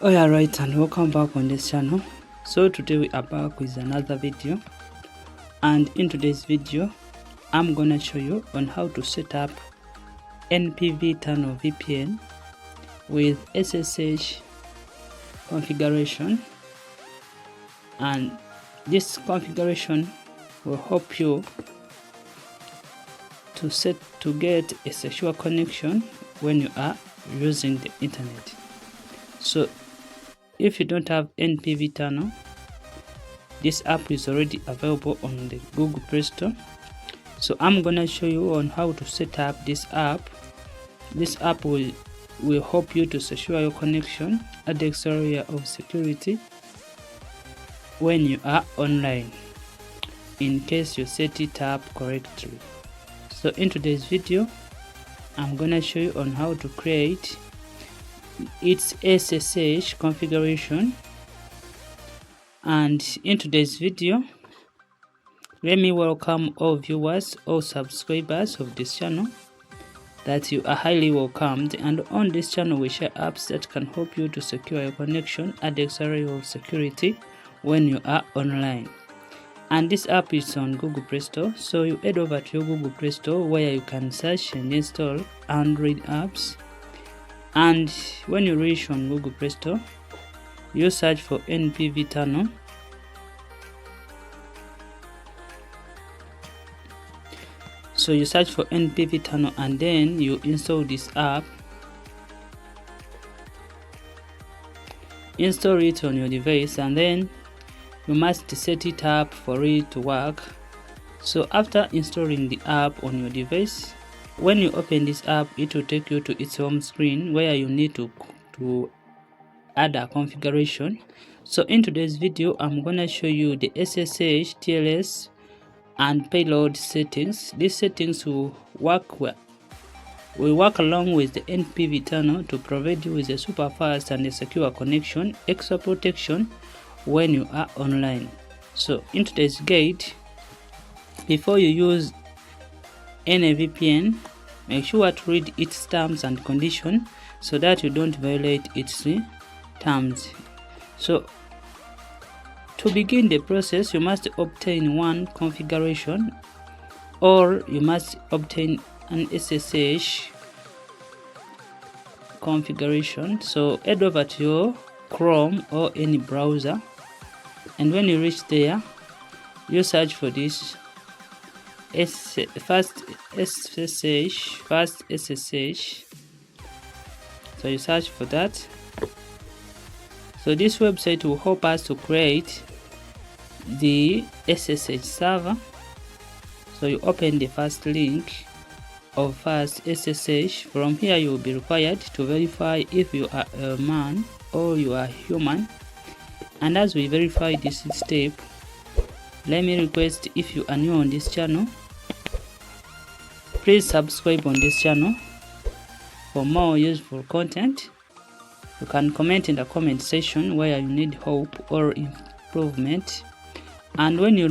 Alright, and welcome back on this channel. So today we are back with another video, and in today's video I'm gonna show you on how to set up NPV Tunnel VPN with SSH configuration, and this configuration will help you to get a secure connection when you are using the internet. So if you don't have NPV Tunnel, this app is already available on the Google Play Store. So I'm gonna show you on how to set up this app. This app will help you to secure your connection at the extra layer of security when you are online, in case you set it up correctly. So in today's video I'm gonna show you on how to create its SSH configuration. And in today's video, let me welcome all viewers, all subscribers of this channel, that you are highly welcomed. And on this channel we share apps that can help you to secure your connection at the extra layer of security when you are online. And this app is on Google Play Store, so you head over to your Google Play Store where you can search and install Android apps. And when you reach on Google Play Store, you search for NPV Tunnel. So you search for NPV Tunnel and then you install this app. Install it on your device, and then you must set it up for it to work. So after installing the app on your device, when you open this app, it will take you to its home screen where you need to add a configuration. So in today's video I'm gonna show you the SSH, TLS and payload settings. These settings will work along with the NPV Tunnel to provide you with a super fast and a secure connection, extra protection when you are online. So in today's guide, before you use any VPN, make sure to read its terms and conditions so that you don't violate its terms. So to begin the process, you must obtain one configuration, or you must obtain an SSH configuration. So head over to your Chrome or any browser, and when you reach there, you search for this fast SSH. So you search for that. So this website will help us to create the SSH server. So you open the first link of fast SSH. From here you will be required to verify if you are a man or you are human. And as we verify this step, let me request, if you are new on this channel, please subscribe on this channel for more useful content. You can comment in the comment section where you need help or improvement. And when you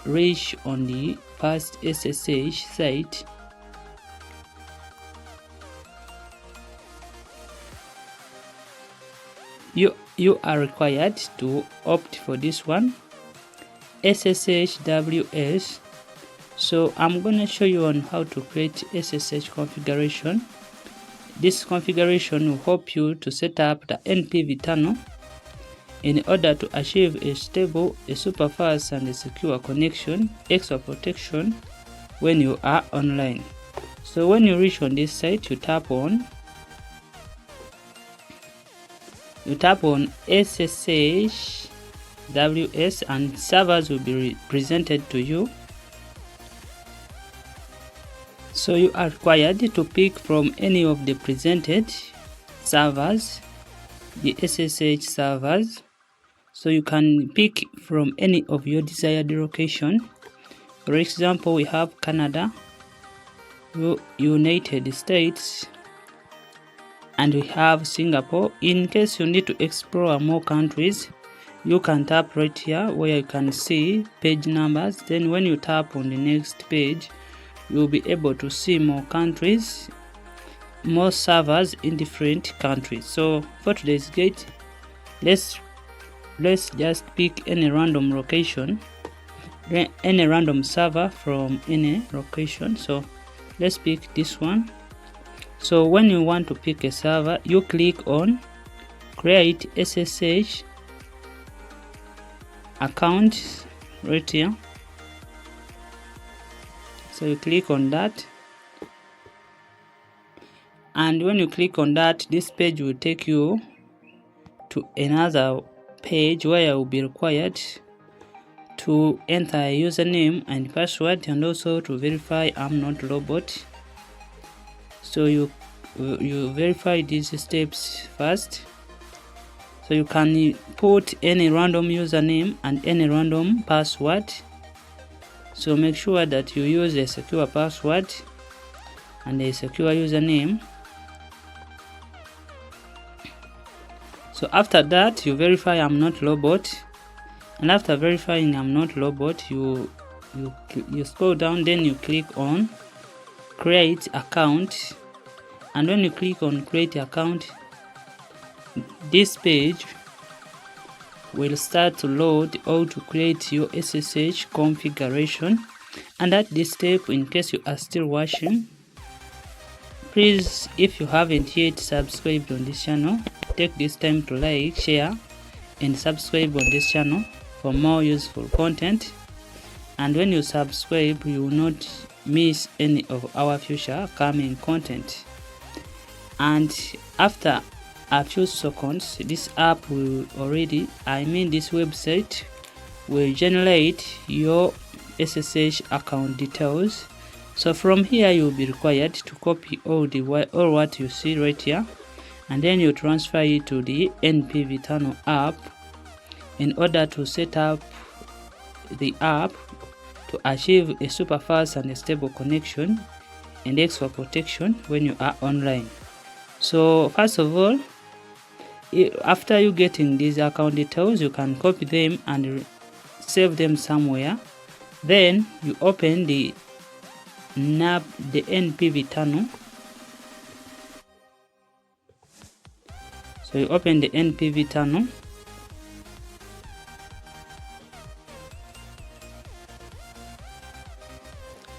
reach on the first SSH site, you are required to opt for this one, SSH-WS. So I'm gonna show you on how to create SSH configuration. This configuration will help you to set up the NPV Tunnel in order to achieve a stable, a super fast and a secure connection, extra protection when you are online. So when you reach on this site, you tap on SSH-WS and servers will be presented to you. So you are required to pick from any of the presented servers, the SSH servers. So you can pick from any of your desired location. For example, we have Canada, United States, and we have Singapore. In case you need to explore more countries, you can tap right here where you can see page numbers. Then when you tap on the next page, you'll be able to see more countries more servers in different countries. So for today's guide, let's just pick any random location, any random server from any location. So let's pick this one. So when you want to pick a server, you click on create SSH account right here. So you click on that, and when you click on that, this page will take you to another page where you will be required to enter a username and password, and also to verify I'm not robot. So you verify these steps first. So you can put any random username and any random password. So make sure that you use a secure password and a secure username. So after that, you verify I'm not robot, and after verifying I'm not robot, you scroll down, then you click on create account, and when you click on create account, this page will start to load or to create your SSH configuration. And at this step, in case you are still watching, please, if you haven't yet subscribed on this channel, take this time to like, share and subscribe on this channel for more useful content. And when you subscribe, you will not miss any of our future coming content. And after a few seconds, this app will this website will generate your SSH account details. So from here, you will be required to copy all what you see right here, and then you transfer it to the NPV Tunnel app in order to set up the app to achieve a super fast and a stable connection and extra protection when you are online. So first of all, after you getting these account details, you can copy them and save them somewhere. Then you open the NPV Tunnel. So you open the NPV Tunnel,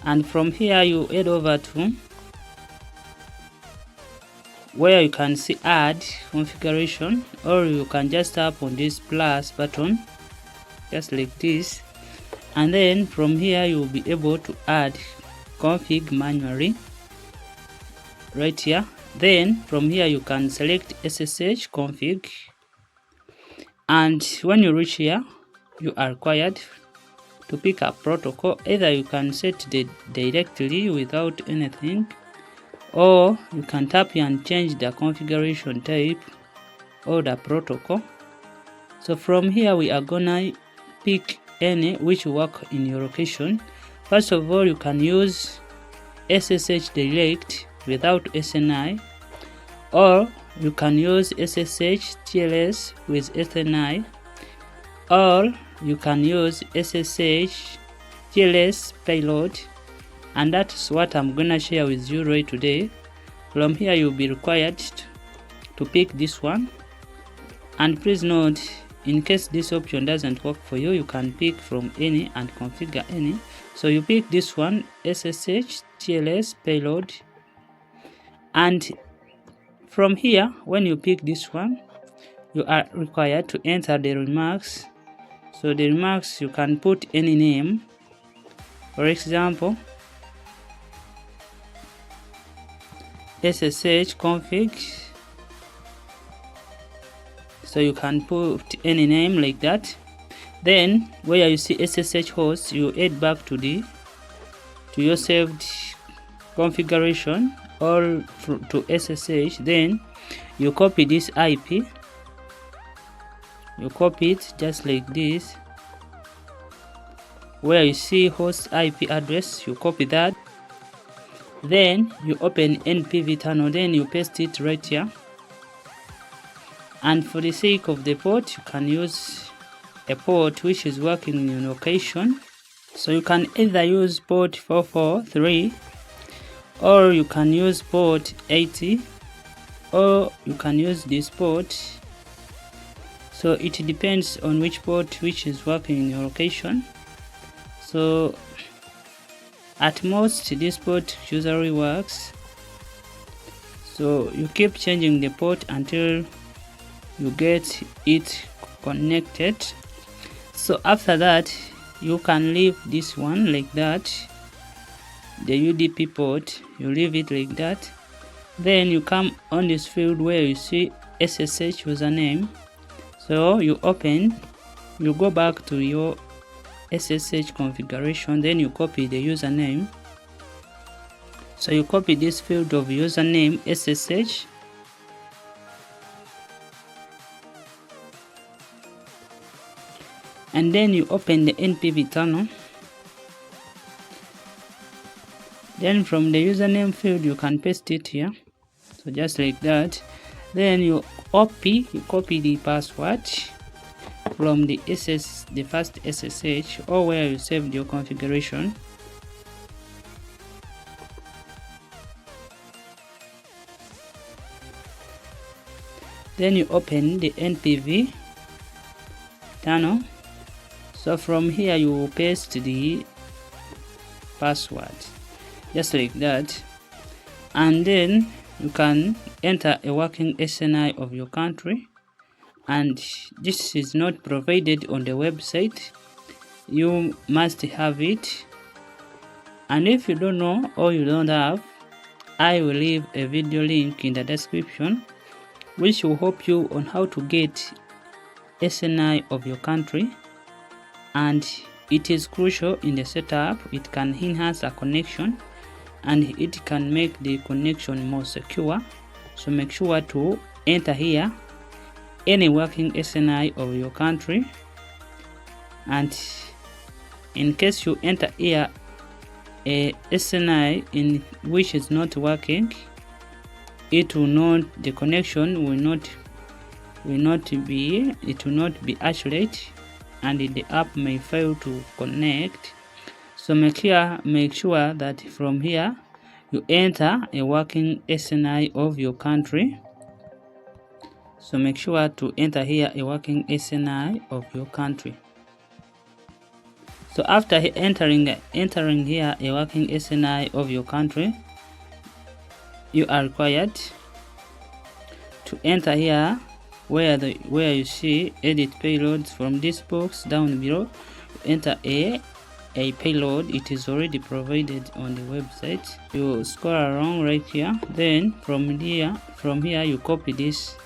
and from here you head over to where you can see add configuration, or you can just tap on this plus button just like this, and then from here you will be able to add config manually right here. Then from here you can select SSH config, and when you reach here, you are required to pick a protocol. Either you can set it directly without anything, or you can tap here and change the configuration type or the protocol. So from here we are gonna pick any which work in your location. First of all, you can use SSH direct without SNI, or you can use SSH TLS with SNI, or you can use SSH TLS payload, and that's what I'm gonna share with you right today. From here you'll be required to pick this one, and please note, in case this option doesn't work for you, you can pick from any and configure any. So you pick this one, SSH TLS payload, and from here, when you pick this one, you are required to enter the remarks. So the remarks, you can put any name. For example, SSH config. So you can put any name like that. Then where you see SSH host, you head back to your saved configuration or to SSH. Then you copy this IP. You copy it just like this. Where you see host IP address, you copy that. Then you open NPV Tunnel, then you paste it right here. And for the sake of the port, you can use a port which is working in your location. So you can either use port 443 or you can use port 80, or you can use this port. So it depends on which port which is working in your location. So at most this port usually works, so you keep changing the port until you get it connected. So after that you can leave this one like that, the UDP port, you leave it like that. Then you come on this field where you see SSH username. So you go back to your SSH configuration, then you copy the username. So you copy this field of username SSH, and then you open the NPV tunnel. Then from the username field you can paste it here, so just like that. Then you copy the password from the first SSH, or where you saved your configuration. Then you open the NPV tunnel. So from here you will paste the password just like that, and then you can enter a working SNI of your country, and this is not provided on the website. You must have it, and if you don't know or you don't have, I will leave a video link in the description which will help you on how to get SNI of your country, and it is crucial in the setup. It can enhance a connection and it can make the connection more secure. So make sure to enter here any working SNI of your country, and in case you enter here a SNI in which is not working, the connection will not be accurate, and the app may fail to connect. So make sure that from here you enter a working SNI of your country. So make sure to enter here a working SNI of your country. So after entering here a working SNI of your country, you are required to enter here where you see edit payloads. From this box down below, enter a payload. It is already provided on the website. You scroll along right here, then from here you copy this,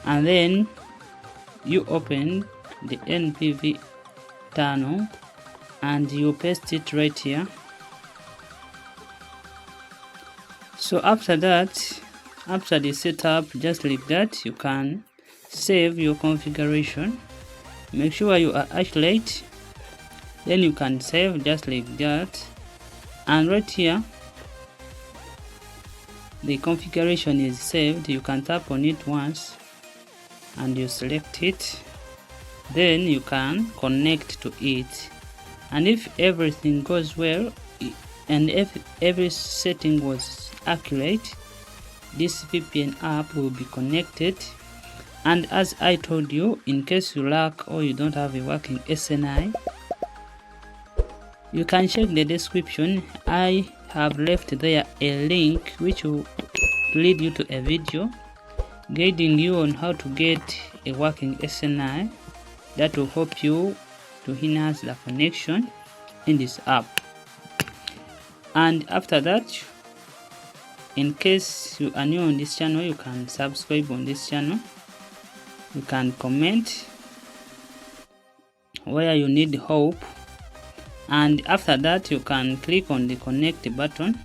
and then you open the NPV tunnel and you paste it right here. So after that, after the setup, just like that, you can save your configuration. Make sure you are accurate, then you can save just like that. And right here the configuration is saved. You can tap on it once and you select it, then you can connect to it. And if everything goes well and if every setting was accurate, this VPN app will be connected. And as I told you, in case you lack or you don't have a working SNI, you can check the description. I have left there a link which will lead you to a video guiding you on how to get a working SNI that will help you to enhance the connection in this app. And after that, in case you are new on this channel, you can subscribe on this channel. You can comment where you need help, and after that you can click on the connect button.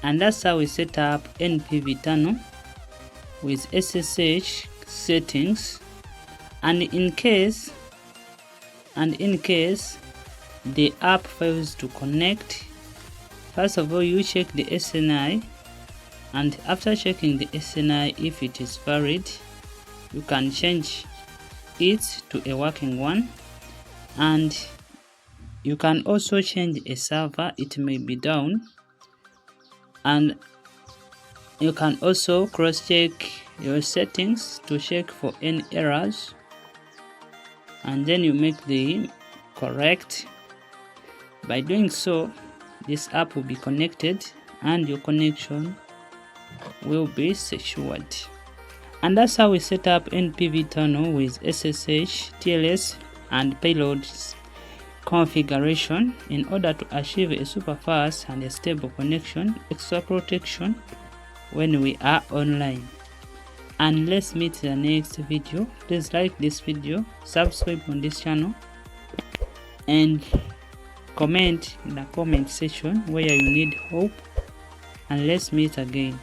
And that's how we set up NPV tunnel with SSH settings. And in case the app fails to connect, first of all you check the SNI, and after checking the SNI, if it is valid, you can change it to a working one. And you can also change a server, it may be down, and you can also cross-check your settings to check for any errors, and then you make the correct. By doing so, this app will be connected and your connection will be secured. And that's how we set up NPV tunnel with SSH, TLS and payloads configuration in order to achieve a super fast and a stable connection, extra protection when we are online. And let's meet in the next video. Please like this video, subscribe on this channel, and comment in the comment section where you need help, and let's meet again.